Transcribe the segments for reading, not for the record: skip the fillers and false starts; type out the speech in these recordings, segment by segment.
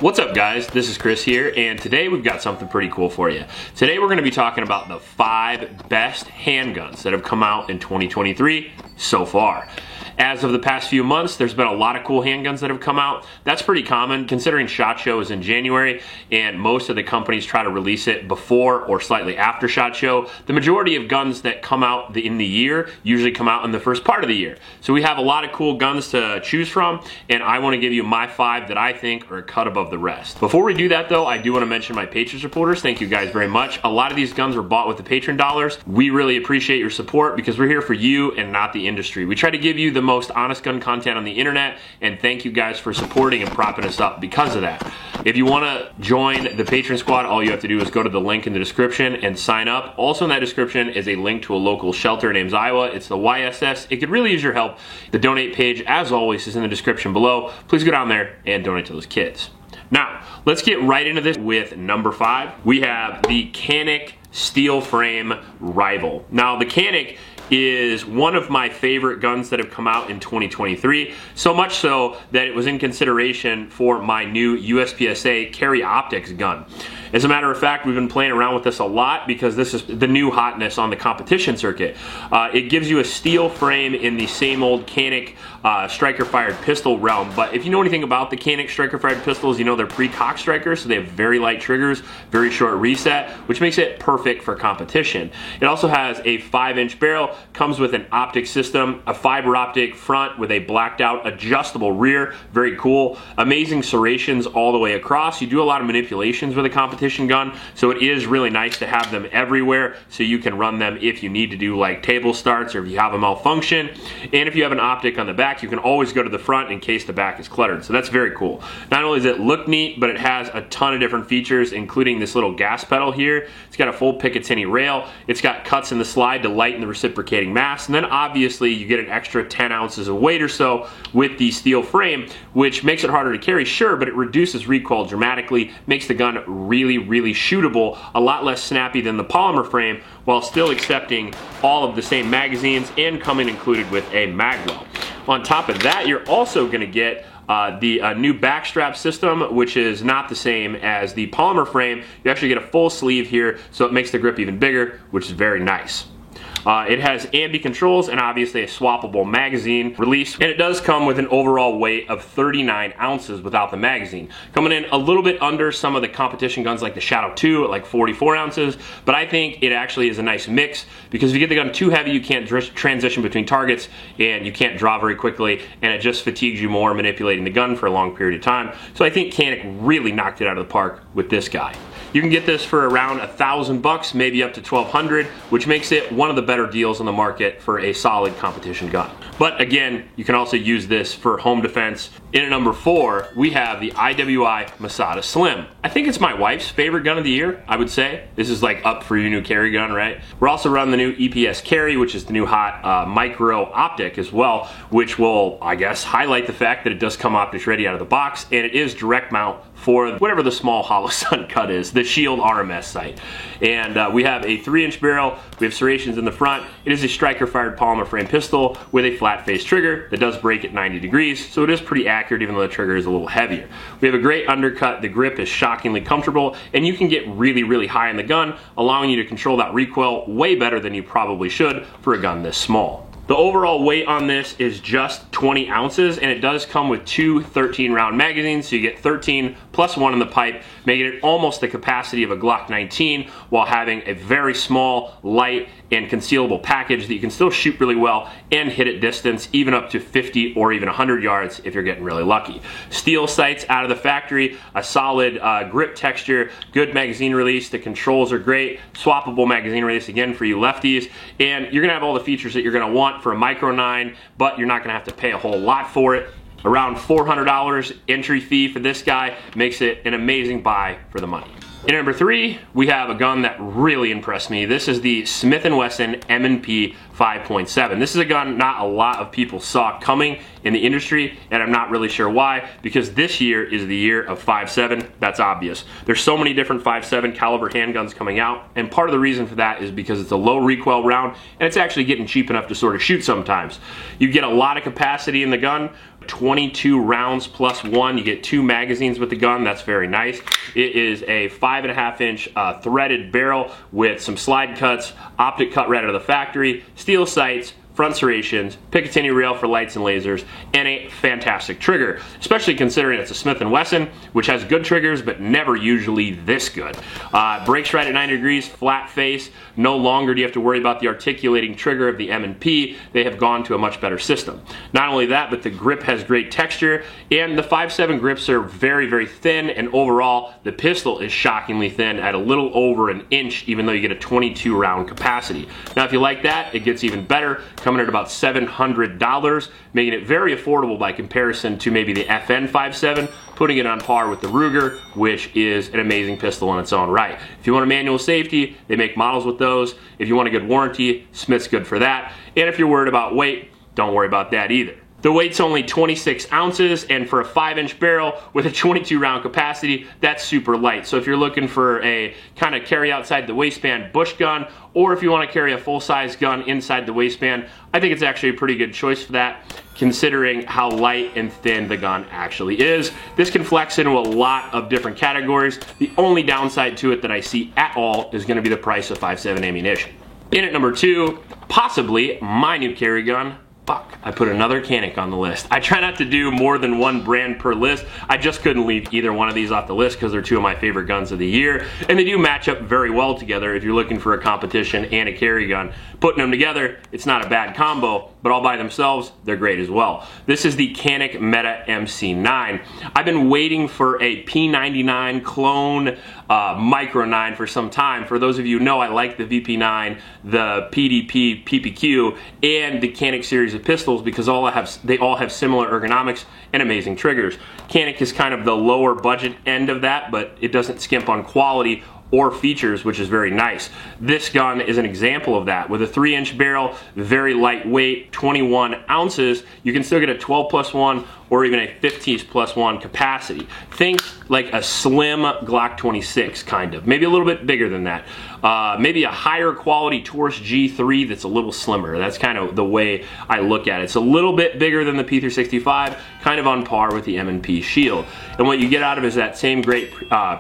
What's up guys, this is Chris here, and today we've got something pretty cool for you. Today we're going to be talking about the 5 best handguns that have come out in 2023 so far. As of the past few months, there's been a lot of cool handguns that have come out. That's pretty common considering SHOT Show is in January and most of the companies try to release it before or slightly after SHOT Show. The majority of guns that come out in the year usually come out in the first part of the year. So we have a lot of cool guns to choose from, and I want to give you my 5 that I think are a cut above the rest. Before we do that though, I do want to mention my Patreon supporters. Thank you guys very much. A lot of these guns were bought with the Patreon dollars. We really appreciate your support because we're here for you and not the industry. We try to give you the most honest gun content on the internet, and thank you guys for supporting and propping us up because of that. If you want to join the Patreon squad, all you have to do is go to the link in the description and sign up. Also in that description is a link to a local shelter in Ames, Iowa. It's the YSS. It could really use your help. The donate page, as always, is in the description below. Please go down there and donate to those kids. Now, let's get right into this with number 5. We have the Canik Steel Frame Rival. Now, the Canik is one of my favorite guns that have come out in 2023, so much so that it was in consideration for my new USPSA Carry Optics gun. As a matter of fact, we've been playing around with this a lot because this is the new hotness on the competition circuit. It gives you a steel frame in the same old Canik striker-fired pistol realm, but if you know anything about the Canik striker-fired pistols, you know they're pre-cock strikers, so they have very light triggers, very short reset, which makes it perfect for competition. It also has a 5-inch barrel, comes with an optic system, a fiber optic front with a blacked out adjustable rear, very cool, amazing serrations all the way across. You do a lot of manipulations with a competition gun, so it is really nice to have them everywhere so you can run them if you need to do like table starts or if you have a malfunction. And if you have an optic on the back, you can always go to the front in case the back is cluttered, so that's very cool. Not only does it look neat, but it has a ton of different features, including this little gas pedal here. It's got a full Picatinny rail, it's got cuts in the slide to lighten the reciprocating mass, and then obviously you get an extra 10 ounces of weight or so with the steel frame, which makes it harder to carry, sure, but it reduces recoil dramatically, makes the gun really shootable, a lot less snappy than the polymer frame, while still accepting all of the same magazines and coming included with a magwell. On top of that, you're also going to get the new backstrap system, which is not the same as the polymer frame. You actually get a full sleeve here, so it makes the grip even bigger, which is very nice. It has ambi controls and obviously a swappable magazine release, and it does come with an overall weight of 39 ounces without the magazine, coming in a little bit under some of the competition guns like the Shadow 2 at like 44 ounces, but I think it actually is a nice mix because if you get the gun too heavy, you can't transition between targets and you can't draw very quickly, and it just fatigues you more manipulating the gun for a long period of time. So I think Canik really knocked it out of the park with this guy. You can get this for around $1,000, maybe up to $1,200, which makes it one of the better deals on the market for a solid competition gun. But again, you can also use this for home defense. In at number 4, we have the IWI Masada Slim. I think it's my wife's favorite gun of the year, I would say. This is like up for your new carry gun, right? We're also running the new EPS Carry, which is the new hot micro optic as well, which will, I guess, highlight the fact that it does come optics ready out of the box, and it is direct mount for whatever the small Holosun cut is, the Shield RMS sight. And we have a 3-inch barrel, we have serrations in the front. It is a striker-fired polymer frame pistol with a flat face trigger that does break at 90 degrees, so it is pretty accurate even though the trigger is a little heavier. We have a great undercut, the grip is shockingly comfortable, and you can get really high in the gun, allowing you to control that recoil way better than you probably should for a gun this small. The overall weight on this is just 20 ounces, and it does come with 2 13-round magazines, so you get 13 plus 1 in the pipe, making it almost the capacity of a Glock 19 while having a very small, light, and concealable package that you can still shoot really well and hit at distance, even up to 50 or even 100 yards if you're getting really lucky. Steel sights out of the factory, a solid grip texture, good magazine release, the controls are great, swappable magazine release again for you lefties, and you're gonna have all the features that you're gonna want for a Micro 9, but you're not gonna have to pay a whole lot for it. Around $400 entry fee for this guy makes it an amazing buy for the money. In number 3, we have a gun that really impressed me. This is the Smith & Wesson M&P 5.7. This is a gun not a lot of people saw coming in the industry, and I'm not really sure why, because this year is the year of 5.7. That's obvious. There's so many different 5.7 caliber handguns coming out, and part of the reason for that is because it's a low recoil round, and it's actually getting cheap enough to sort of shoot sometimes. You get a lot of capacity in the gun, 22 rounds plus one. You get 2 magazines with the gun. That's very nice. It is a 5.5-inch threaded barrel with some slide cuts, optic cut right out of the factory, steel sights, front serrations, Picatinny rail for lights and lasers, and a fantastic trigger, especially considering it's a Smith & Wesson, which has good triggers, but never usually this good. Breaks right at 90 degrees, flat face. No longer do you have to worry about the articulating trigger of the M&P. They have gone to a much better system. Not only that, but the grip has great texture, and the 5.7 grips are very, very thin, and overall, the pistol is shockingly thin at a little over an inch, even though you get a 22 round capacity. Now, if you like that, it gets even better, coming at about $700, making it very affordable by comparison to maybe the FN 5.7, putting it on par with the Ruger, which is an amazing pistol in its own right. If you want a manual safety, they make models with those. If you want a good warranty, Smith's good for that. And if you're worried about weight, don't worry about that either. The weight's only 26 ounces, and for a 5-inch barrel with a 22 round capacity, that's super light. So if you're looking for a kind of carry outside the waistband bush gun, or if you want to carry a full-size gun inside the waistband, I think it's actually a pretty good choice for that, considering how light and thin the gun actually is. This can flex into a lot of different categories. The only downside to it that I see at all is going to be the price of 5.7 ammunition. In at number 2, possibly my new carry gun. Fuck, I put another Canik on the list. I try not to do more than one brand per list. I just couldn't leave either one of these off the list because they're 2 of my favorite guns of the year, and they do match up very well together if you're looking for a competition and a carry gun. Putting them together, it's not a bad combo, but all by themselves, they're great as well. This is the Canik Meta MC9. I've been waiting for a P99 clone Micro 9 for some time. For those of you who know, I like the VP9, the PDP, PPQ, and the Canik series of pistols because they all have similar ergonomics and amazing triggers. Canik is kind of the lower budget end of that, but it doesn't skimp on quality or features, which is very nice. This gun is an example of that. With a 3-inch barrel, very lightweight, 21 ounces, you can still get a 12+1 or even a 15+1 capacity. Think like a slim Glock 26, kind of. Maybe a little bit bigger than that. Maybe a higher quality Taurus G3 that's a little slimmer. That's kind of the way I look at it. It's a little bit bigger than the P365, kind of on par with the M&P Shield. And what you get out of it is that same great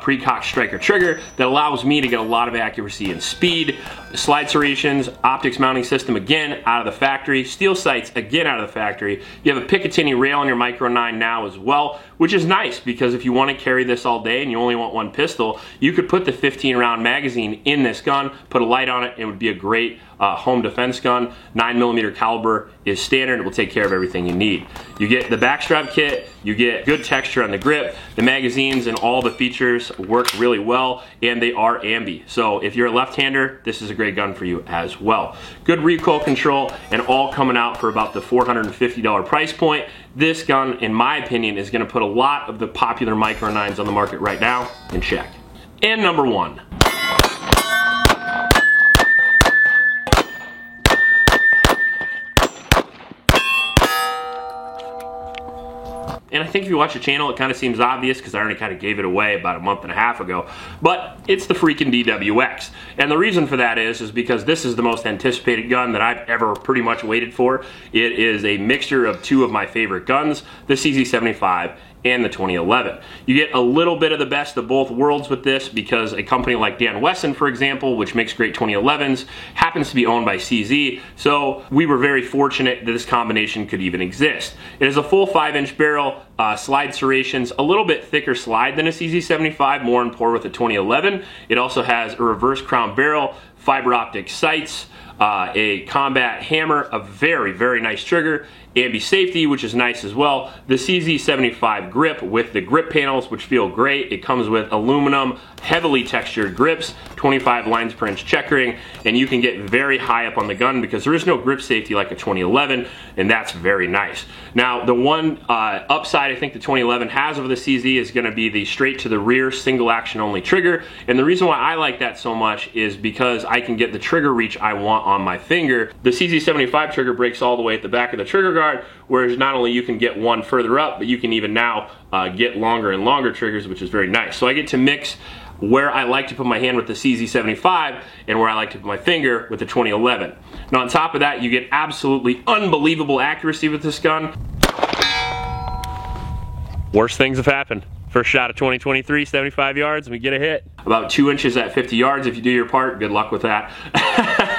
pre-cocked striker trigger that allows me to get a lot of accuracy and speed. Slide serrations, optics mounting system, again, out of the factory. Steel sights, again, out of the factory. You have a Picatinny rail on your Micro 9 now as well, which is nice because if you want to carry this all day and you only want one pistol, you could put the 15-round magazine in this gun, put a light on it, and it would be a great home defense gun. 9mm caliber is standard. It will take care of everything you need. You get the backstrap kit, you get good texture on the grip, the magazines and all the features work really well, and they are ambi. So if you're a left-hander, this is a great gun for you as well. Good recoil control, and all coming out for about the $450 price point. This gun, in my opinion, is going to put a lot of the popular Micro 9s on the market right now in check. And number 1. And I think if you watch the channel, it kind of seems obvious because I already kind of gave it away about a month and a half ago. But it's the freaking DWX. And the reason for that is because this is the most anticipated gun that I've ever pretty much waited for. It is a mixture of 2 of my favorite guns, the CZ75 and the 2011. You get a little bit of the best of both worlds with this because a company like Dan Wesson, for example, which makes great 2011s, happens to be owned by CZ, so we were very fortunate that this combination could even exist. It is a full 5-inch barrel, slide serrations, a little bit thicker slide than a CZ75, more on par with the 2011. It also has a reverse crown barrel, fiber optic sights, a combat hammer, a very, very nice trigger, ambi safety, which is nice as well. The CZ75 grip with the grip panels, which feel great. It comes with aluminum, heavily textured grips, 25 lines per inch checkering, and you can get very high up on the gun because there is no grip safety like a 2011, and that's very nice. Now, the one upside I think the 2011 has over the CZ is going to be the straight to the rear single action only trigger, and the reason why I like that so much is because I can get the trigger reach I want on my finger. The CZ75 trigger breaks all the way at the back of the trigger guard, whereas not only you can get one further up, but you can even now get longer and longer triggers, which is very nice. So I get to mix where I like to put my hand with the CZ75 and where I like to put my finger with the 2011. Now on top of that, you get absolutely unbelievable accuracy with this gun. worst things have happened. First shot of 2023, 75 yards, we get a hit. About 2 inches at 50 yards if you do your part. Good luck with that.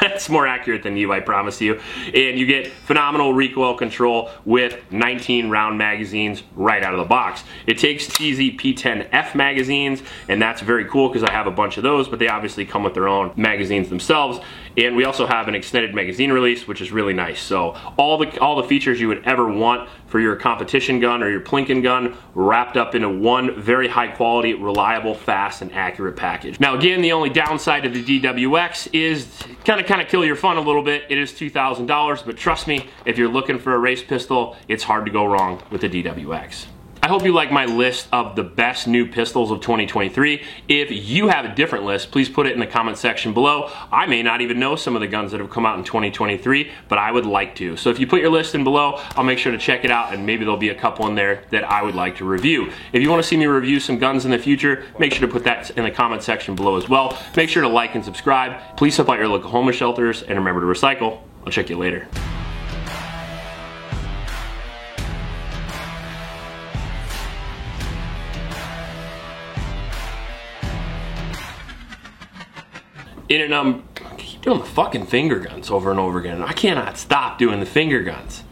It's more accurate than you, I promise you. And you get phenomenal recoil control with 19 round magazines right out of the box. It takes TZ P10F magazines, and that's very cool because I have a bunch of those, but they obviously come with their own magazines themselves. And we also have an extended magazine release, which is really nice. So all the features you would ever want for your competition gun or your plinking gun wrapped up into one very high quality, reliable, fast, and accurate package. Now again, the only downside of the DWX is kind of kill your fun a little bit. It is $2,000, but trust me, if you're looking for a race pistol, it's hard to go wrong with the DWX. I hope you like my list of the best new pistols of 2023. If you have a different list, please put it in the comment section below. I may not even know some of the guns that have come out in 2023, but I would like to. So if you put your list in below, I'll make sure to check it out, and maybe there'll be a couple in there that I would like to review. If you want to see me review some guns in the future, make sure to put that in the comment section below as well. Make sure to like and subscribe. Please help out your local homeless shelters, and remember to recycle. I'll check you later. I keep doing the fucking finger guns over and over again. I cannot stop doing the finger guns.